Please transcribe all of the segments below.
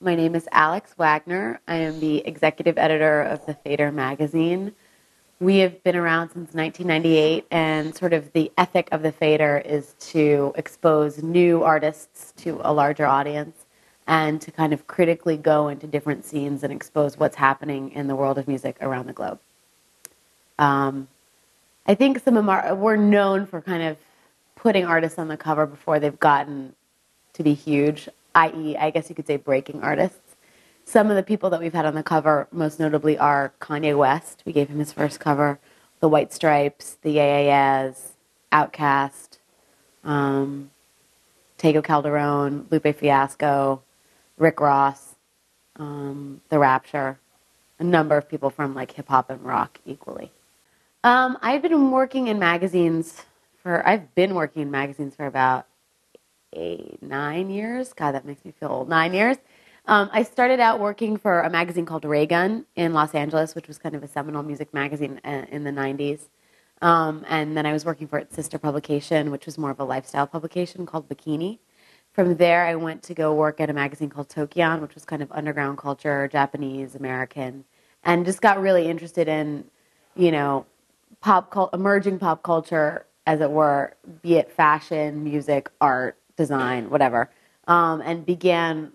My name is Alex Wagner. I am the executive editor of the Fader magazine. We have been around since 1998, and sort of the ethic of the Fader is to expose new artists to a larger audience and to kind of critically go into different scenes and expose what's happening in the world of music around the globe. Um, I think we're known for kind of putting artists on the cover before they've gotten to be huge, i.e., I guess you could say breaking artists. Some of the people that we've had on the cover, most notably, are Kanye West. We gave him his first cover. The White Stripes, the Yeah, Outkast, Tego Calderone, Lupe Fiasco, Rick Ross, The Rapture, a number of people from like hip hop and rock equally. I've been working in magazines for about 9 years. God, that makes me feel old. 9 years. I started out working for a magazine called Raygun in Los Angeles, which was kind of a seminal music magazine in the 90s. And then I was working for its sister publication, which was more of a lifestyle publication called Bikini. From there, I went to go work at a magazine called Tokyon, which was kind of underground culture, Japanese, American, and just got really interested in, you know, emerging pop culture, as it were, be it fashion, music, art, design, whatever, and began,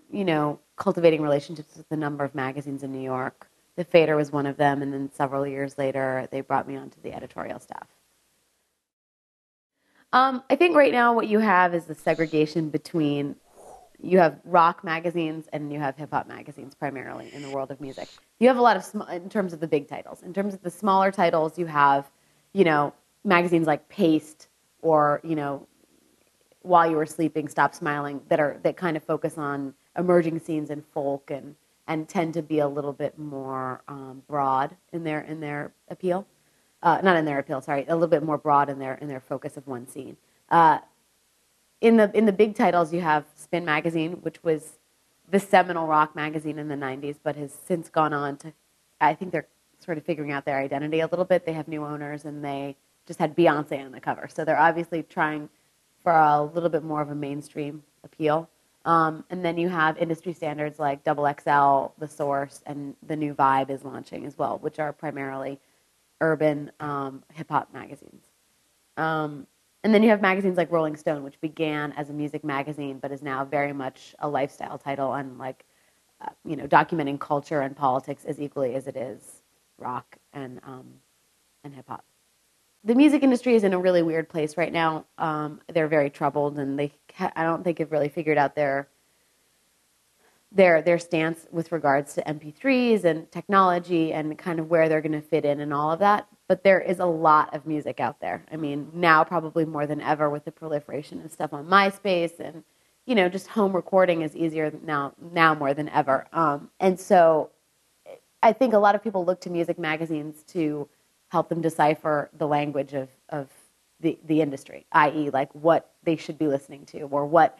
cultivating relationships with a number of magazines in New York. The Fader was one of them, and then several years later, they brought me onto the editorial staff. I think right now what you have is the segregation between you have rock magazines and you have hip hop magazines primarily in the world of music. You have a lot of in terms of the big titles. In terms of the smaller titles, you have, magazines like Paste or While You Were Sleeping, Stop Smiling that kind of focus on emerging scenes in folk and tend to be a little bit more broad in their appeal. Not in their appeal, sorry, a little bit more broad in their focus of one scene. In the big titles, you have Spin Magazine, which was the seminal rock magazine in the 90s, but has since gone on to, I think they're sort of figuring out their identity a little bit. They have new owners, and they just had Beyonce on the cover. So they're obviously trying for a little bit more of a mainstream appeal. And then you have industry standards like Double XL, The Source, and The New Vibe is launching as well, which are primarily urban hip-hop magazines. And then you have magazines like Rolling Stone, which began as a music magazine, but is now very much a lifestyle title and documenting culture and politics as equally as it is rock and hip-hop. The music industry is in a really weird place right now. They're very troubled, and I don't think have really figured out their stance with regards to MP3s and technology and kind of where they're going to fit in and all of that. But there is a lot of music out there. I mean, now probably more than ever with the proliferation of stuff on MySpace and, just home recording is easier now more than ever. And so I think a lot of people look to music magazines to help them decipher the language of the industry, i.e. like what they should be listening to or what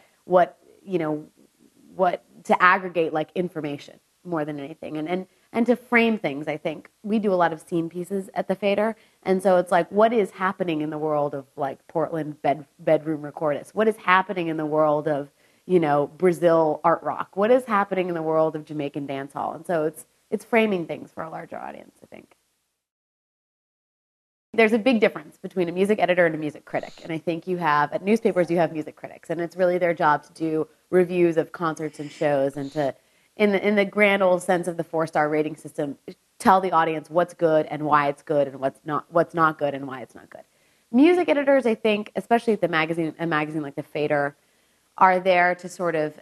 to aggregate like information more than anything and to frame things. I think we do a lot of scene pieces at the Fader, and so it's like what is happening in the world of like Portland bedroom recordists, what is happening in the world of Brazil art rock, what is happening in the world of Jamaican dance hall, and so it's framing things for a larger audience, I think. There's a big difference between a music editor and a music critic. And I think at newspapers, you have music critics. And it's really their job to do reviews of concerts and shows and to, in the grand old sense of the 4-star rating system, tell the audience what's good and why it's good and what's not good and why it's not good. Music editors, I think, especially at a magazine like the Fader, are there to sort of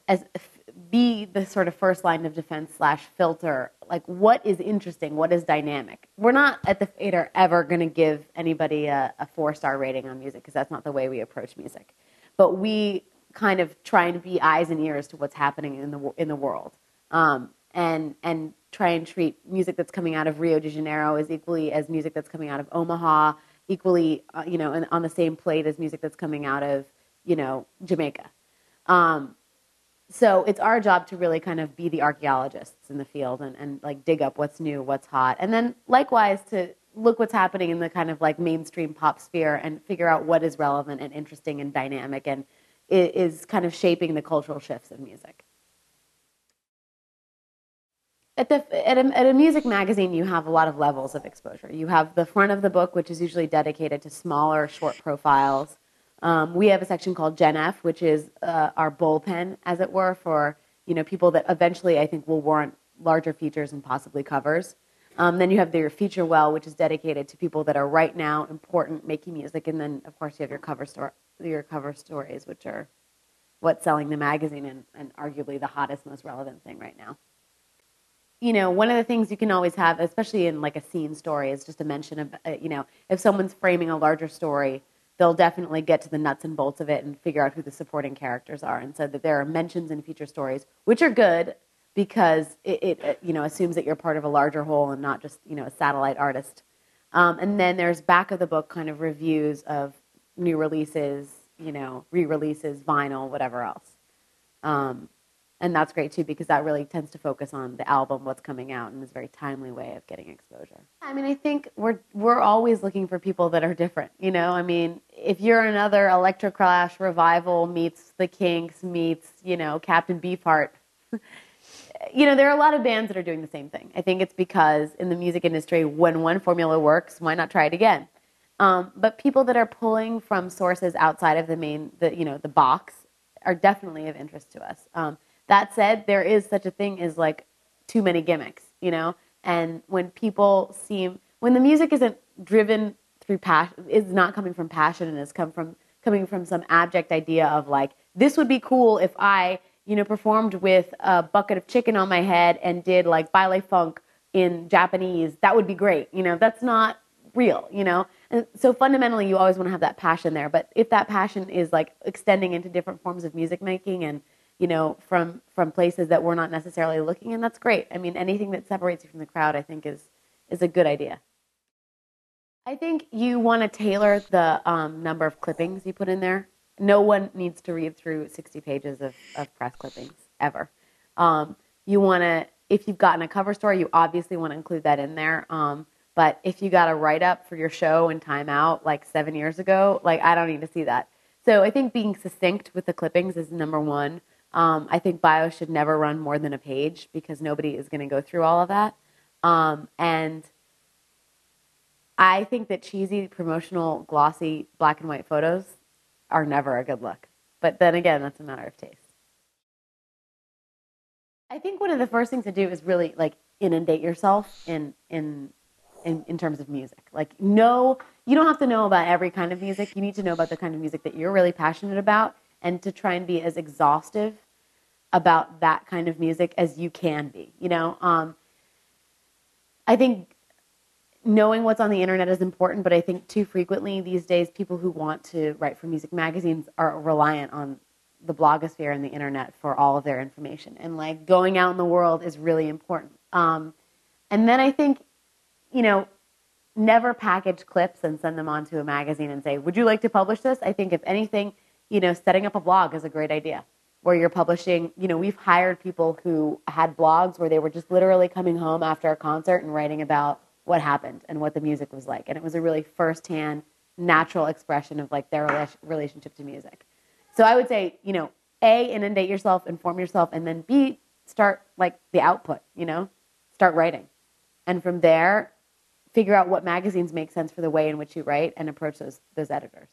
be the sort of first line of defense / filter, like what is interesting, what is dynamic. We're not at the Fader ever going to give anybody a 4-star rating on music because that's not the way we approach music. But we kind of try and be eyes and ears to what's happening in the world, and try and treat music that's coming out of Rio de Janeiro as equally as music that's coming out of Omaha, equally and on the same plate as music that's coming out of Jamaica. So it's our job to really kind of be the archaeologists in the field and like dig up what's new, what's hot. And then likewise to look what's happening in the kind of like mainstream pop sphere and figure out what is relevant and interesting and dynamic and is kind of shaping the cultural shifts of music. at a music magazine, you have a lot of levels of exposure. You have the front of the book, which is usually dedicated to smaller, short profiles. We have a section called Gen F, which is our bullpen, as it were, for people that eventually I think will warrant larger features and possibly covers. Then you have your feature well, which is dedicated to people that are right now important, making music, and then of course you have your cover stories, which are what's selling the magazine and arguably the hottest, most relevant thing right now. One of the things you can always have, especially in like a scene story, is just a mention of, if someone's framing a larger story, they'll definitely get to the nuts and bolts of it and figure out who the supporting characters are. And so that there are mentions in feature stories, which are good because it assumes that you're part of a larger whole and not just, a satellite artist. And then there's back of the book kind of reviews of new releases, re-releases, vinyl, whatever else. And that's great too because that really tends to focus on the album, what's coming out, and is a very timely way of getting exposure. I mean, I think we're always looking for people that are different. I mean, if you're another Electroclash revival meets the Kinks meets Captain Beefheart, there are a lot of bands that are doing the same thing. I think it's because in the music industry, when one formula works, why not try it again? But people that are pulling from sources outside of the box are definitely of interest to us. That said, there is such a thing as like too many gimmicks, and when the music isn't driven through passion, is not coming from passion and is coming from some abject idea of like, this would be cool if I, performed with a bucket of chicken on my head and did like ballet funk in Japanese, that would be great. That's not real, And so fundamentally, you always want to have that passion there. But if that passion is like extending into different forms of music making and from places that we're not necessarily looking in, that's great. I mean, anything that separates you from the crowd, I think, is a good idea. I think you want to tailor the number of clippings you put in there. No one needs to read through 60 pages of press clippings, ever. You want to, if you've gotten a cover story, you obviously want to include that in there. But if you got a write-up for your show in Time Out like 7 years ago, like I don't need to see that. So I think being succinct with the clippings is number one. I think bios should never run more than a page because nobody is going to go through all of that. And I think that cheesy, promotional, glossy black and white photos are never a good look. But then again, that's a matter of taste. I think one of the first things to do is really like inundate yourself in terms of music. Like, no, you don't have to know about every kind of music. You need to know about the kind of music that you're really passionate about and to try and be as exhaustive about that kind of music as you can be. I think knowing what's on the internet is important, but I think too frequently these days people who want to write for music magazines are reliant on the blogosphere and the internet for all of their information. And like going out in the world is really important. And then I think, never package clips and send them onto a magazine and say, would you like to publish this? I think if anything, setting up a blog is a great idea where you're publishing, we've hired people who had blogs where they were just literally coming home after a concert and writing about what happened and what the music was like. And it was a really firsthand, natural expression of like their relationship to music. So I would say, A, inundate yourself, inform yourself, and then B, start like the output, start writing. And from there, figure out what magazines make sense for the way in which you write and approach those editors.